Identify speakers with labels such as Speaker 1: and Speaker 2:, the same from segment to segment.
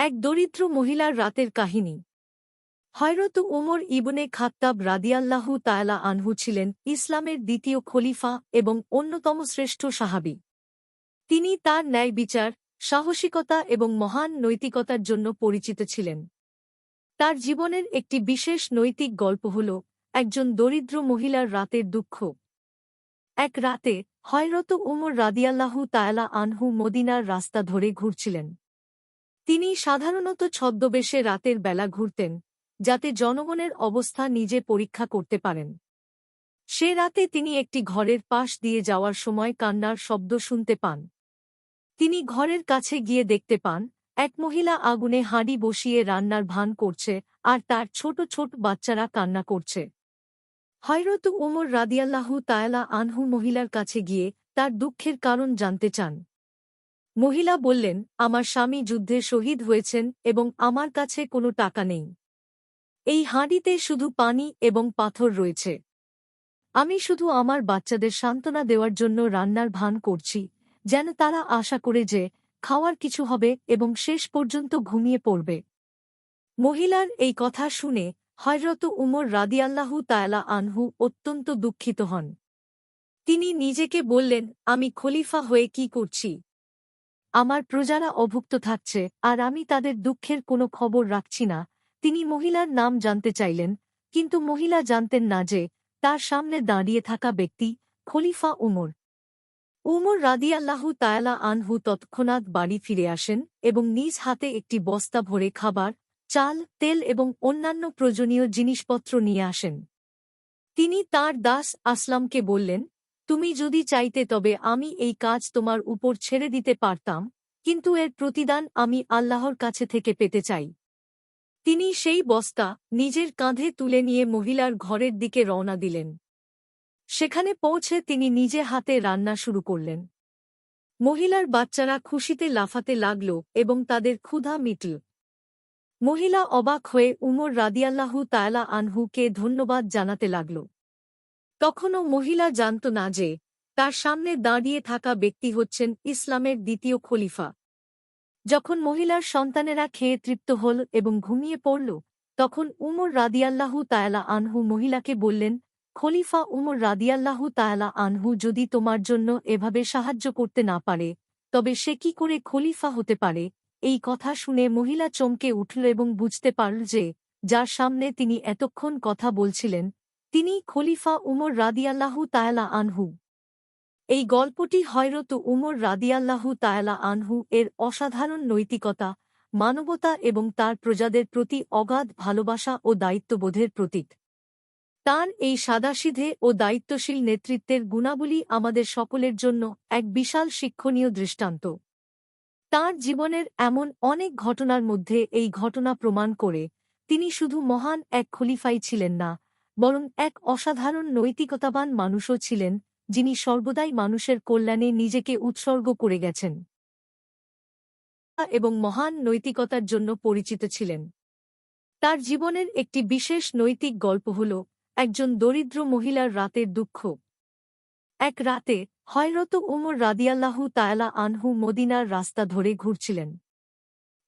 Speaker 1: এক দরিদ্র মহিলার রাতের কাহিনী। হযরত উমর ইবনে খাত্তাব রাদিয়াল্লাহু তাআলা আনহু ছিলেন ইসলামের দ্বিতীয় খলিফা এবং অন্যতম শ্রেষ্ঠ সাহাবী। তিনি তার ন্যায় বিচার, সাহসিকতা এবং মহান নৈতিকতার জন্য পরিচিত ছিলেন। তার জীবনের একটি বিশেষ নৈতিক গল্প হল একজন দরিদ্র মহিলার রাতের দুঃখ। এক রাতে হযরত উমর রাদিয়াল্লাহু তাআলা আনহু মদিনার রাস্তা ধরে ঘুরছিলেন। তিনি সাধারণত ছদ্মবেশে রাতের বেলা ঘুরতেন, যাতে জনগণের অবস্থা নিজে পরীক্ষা করতে পারেন। সে রাতে তিনি একটি ঘরের পাশ দিয়ে যাওয়ার সময় কান্নার শব্দ শুনতে পান। তিনি ঘরের কাছে গিয়ে দেখতে পান, এক মহিলা আগুনে হাঁড়ি বসিয়ে রান্নার ভান করছে আর তার ছোট ছোট বাচ্চারা কান্না করছে। হযরত উমর রাদিয়াল্লাহু তাআলা আনহু মহিলার কাছে গিয়ে তার দুঃখের কারণ জানতে চান। মহিলা বললেন, আমার স্বামী যুদ্ধে শহীদ হয়েছেন এবং আমার কাছে কোনো টাকা নেই। এই হাঁড়িতে শুধু পানি এবং পাথর রয়েছে। আমি শুধু আমার বাচ্চাদের সান্ত্বনা দেওয়ার জন্য রান্নার ভান করছি, যেন তারা আশা করে যে খাওয়ার কিছু হবে এবং শেষ পর্যন্ত ঘুমিয়ে পড়বে। মহিলার এই কথা শুনে হযরত উমর রাদিয়াল্লাহু তাআলা আনহু অত্যন্ত দুঃখিত হন। তিনি নিজেকে বললেন, আমি খলিফা হয়ে কি করছি? আমার প্রজারা অভুক্ত থাকছে আর আমি তাদের দুঃখের কোনো খবর রাখছি না। তিনি মহিলার নাম জানতে চাইলেন, কিন্তু মহিলা জানতেন না যে তার সামনে দাঁড়িয়ে থাকা ব্যক্তি খলিফা উমর। উমর রাদিয়াল্লাহু তাআলা আনহু তৎক্ষণাৎ বাড়ি ফিরে আসেন এবং নিজ হাতে একটি বস্তা ভরে খাবার, চাল, তেল এবং অন্যান্য প্রয়োজনীয় জিনিসপত্র নিয়ে আসেন। তিনি তার দাস আসলামকে বললেন, তুমি যদি চাইতে তবে আমি এই কাজ তোমার উপর ছেড়ে দিতে পারতাম, কিন্তু এর প্রতিদান আমি আল্লাহর কাছে থেকে পেতে চাই। তিনি সেই বস্তা নিজের কাঁধে তুলে নিয়ে মহিলার ঘরের দিকে রওনা দিলেন। সেখানে পৌঁছে তিনি নিজে হাতে রান্না শুরু করলেন। মহিলার বাচ্চারা খুশিতে লাফাতে লাগল এবং তাদের ক্ষুধা মিটল। মহিলা অবাক হয়ে উমর রাদিয়াল্লাহু তাআলা আনহুকে ধন্যবাদ জানাতে লাগল। তখনও মহিলা জানত না যে তার সামনে দাঁড়িয়ে থাকা ব্যক্তি হচ্ছেন ইসলামের দ্বিতীয় খলিফা। যখন মহিলার সন্তানেরা খেয়ে তৃপ্ত হল এবং ঘুমিয়ে পড়ল, তখন উমর রাদিয়াল্লাহু তাআলা আনহু মহিলাকে বললেন, খলিফা উমর রাদিয়াল্লাহু তাআলা আনহু যদি তোমার জন্য এভাবে সাহায্য করতে না পারে, তবে সে কি করে খলিফা হতে পারে? এই কথা শুনে মহিলা চমকে উঠল এবং বুঝতে পারল যে যার সামনে তিনি এতক্ষণ কথা বলছিলেন, তিনি খলিফা উমর রাদিয়াল্লাহু তাআলা আনহু। এই গল্পটি হযরত উমর রাদিয়াল্লাহু তাআলা আনহু এর অসাধারণ নৈতিকতা, মানবতা এবং তার প্রজাদের প্রতি অগাধ ভালোবাসা ও দায়িত্ববোধের প্রতীক। তাঁর এই সাদাসিধে ও দায়িত্বশীল নেতৃত্বের গুণাবলী আমাদের সকলের জন্য এক বিশাল শিক্ষণীয় দৃষ্টান্ত। তাঁর জীবনের এমন অনেক ঘটনার মধ্যে এই ঘটনা প্রমাণ করে তিনি শুধু মহান এক খলিফাই ছিলেন না, বরং এক অসাধারণ নৈতিকতাবান মানুষও ছিলেন, যিনি সর্বদাই মানুষের কল্যাণে নিজেকে উৎসর্গ করে গেছেন এবং মহান নৈতিকতার জন্য পরিচিত ছিলেন। তার জীবনের একটি বিশেষ নৈতিক গল্প হল একজন দরিদ্র মহিলার রাতের দুঃখ। এক রাতে হযরত উমর রাদিয়াল্লাহু তাআলা আনহু মদিনার রাস্তা ধরে ঘুরছিলেন।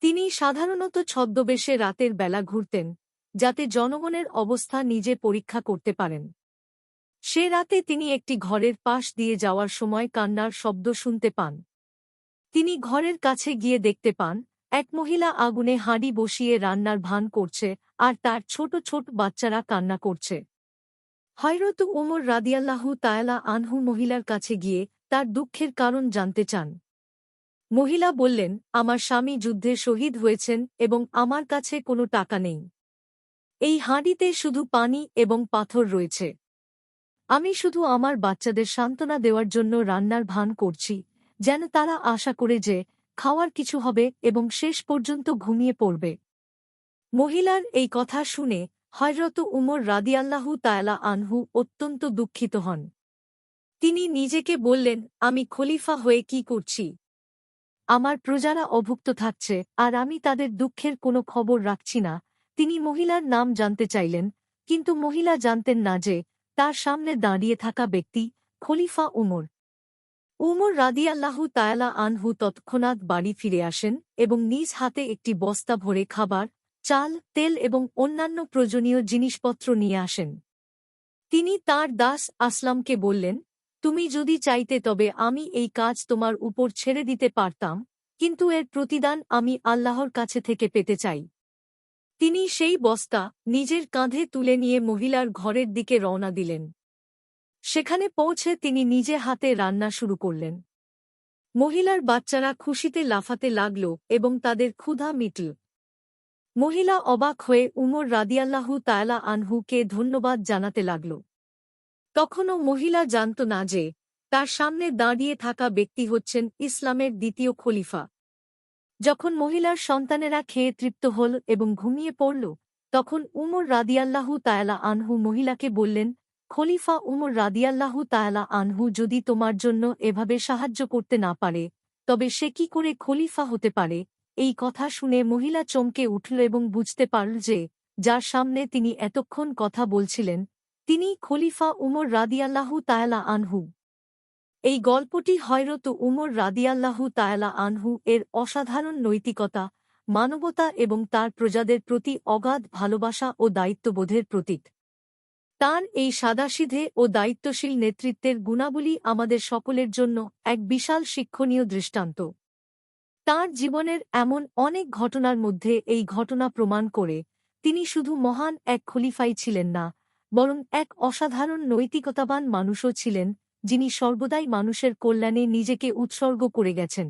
Speaker 1: তিনি সাধারণত ছদ্মবেশে রাতের বেলা ঘুরতেন, যাতে জনগণের অবস্থা নিজে পরীক্ষা করতে পারেন। সে রাতে তিনি একটি ঘরের পাশ দিয়ে যাওয়ার সময় কান্নার শব্দ শুনতে পান। তিনি ঘরের কাছে গিয়ে দেখতে পান, এক মহিলা আগুনে হাঁড়ি বসিয়ে রান্নার ভান করছে আর তার ছোট ছোট বাচ্চারা কান্না করছে। হযরত উমর রাদিয়াল্লাহু তাআলা আনহু মহিলার কাছে গিয়ে তার দুঃখের কারণ জানতে চান। মহিলা বললেন, আমার স্বামী যুদ্ধে শহীদ হয়েছেন এবং আমার কাছে কোনো টাকা নেই। এই হাঁড়িতে শুধু পানি এবং পাথর রয়েছে। আমি শুধু আমার বাচ্চাদের সান্ত্বনা দেওয়ার জন্য রান্নার ভান করছি, যেন তারা আশা করে যে খাওয়ার কিছু হবে এবং শেষ পর্যন্ত ঘুমিয়ে পড়বে। মহিলার এই কথা শুনে হযরত উমর রাদিয়াল্লাহু তাআলা আনহু অত্যন্ত দুঃখিত হন। তিনি নিজেকে বললেন, আমি খলিফা হয়ে কি করছি? আমার প্রজারা অভুক্ত থাকছে আর আমি তাদের দুঃখের কোনো খবর রাখছি না। তিনি মহিলার নাম জানতে চাইলেন, কিন্তু মহিলা জানতেন না যে তার সামনে দাঁড়িয়ে থাকা ব্যক্তি খলিফা উমর। উমর রাদিয়াল্লাহু তায়ালা আনহু তৎক্ষণাৎ বাড়ি ফিরে আসেন এবং নিজ হাতে একটি বস্তা ভরে খাবার, চাল, তেল এবং অন্যান্য প্রয়োজনীয় জিনিসপত্র নিয়ে আসেন। তিনি তার দাস আসলামকে বললেন, তুমি যদি চাইতে তবে আমি এই কাজ তোমার উপর ছেড়ে দিতে পারতাম, কিন্তু এর প্রতিদান আমি আল্লাহর কাছে থেকে পেতে চাই। তিনি সেই বস্তা নিজের কাঁধে তুলে নিয়ে মহিলার ঘরের দিকে রওনা দিলেন। সেখানে পৌঁছে তিনি নিজে হাতে রান্না শুরু করলেন। মহিলার বাচ্চারা খুশিতে লাফাতে লাগল এবং তাদের ক্ষুধা মিটল। মহিলা অবাক হয়ে উমর রাদিয়াল্লাহু তায়ালা আনহুকে ধন্যবাদ জানাতে লাগল। তখনও মহিলা জানত না যে তার সামনে দাঁড়িয়ে থাকা ব্যক্তি হচ্ছেন ইসলামের দ্বিতীয় খলিফা। যখন মহিলার সন্তানেরা খেয়ে তৃপ্ত হল এবং ঘুমিয়ে পড়ল, তখন উমর রাদিয়াল্লাহু তায়ালা আনহু মহিলাকে বললেন, খলিফা উমর রাদিয়াল্লাহু তায়ালা আনহু যদি তোমার জন্য এভাবে সাহায্য করতে না পারে, তবে সে কি করে খলিফা হতে পারে? এই কথা শুনে মহিলা চমকে উঠল এবং বুঝতে পারল যে যার সামনে তিনি এতক্ষণ কথা বলছিলেন তিনি খলিফা উমর রাদিয়াল্লাহু তায়ালা আনহু। এই গল্পটি হযরত উমর রাদিয়াল্লাহু তায়ালা আনহু এর অসাধারণ নৈতিকতা, মানবতা এবং তার প্রজাদের প্রতি অগাধ ভালোবাসা ও দায়িত্ববোধের প্রতীক। তাঁর এই সাদাসিধে ও দায়িত্বশীল নেতৃত্বের গুণাবলী আমাদের সকলের জন্য এক বিশাল শিক্ষণীয় দৃষ্টান্ত। তাঁর জীবনের এমন অনেক ঘটনার মধ্যে এই ঘটনা প্রমাণ করে তিনি শুধু মহান এক খলিফাই ছিলেন না, বরং এক অসাধারণ নৈতিকতাবান মানুষও ছিলেন, যিনি সর্বদাই মানুষের কল্যাণে নিজেকে উৎসর্গ করে গেছেন।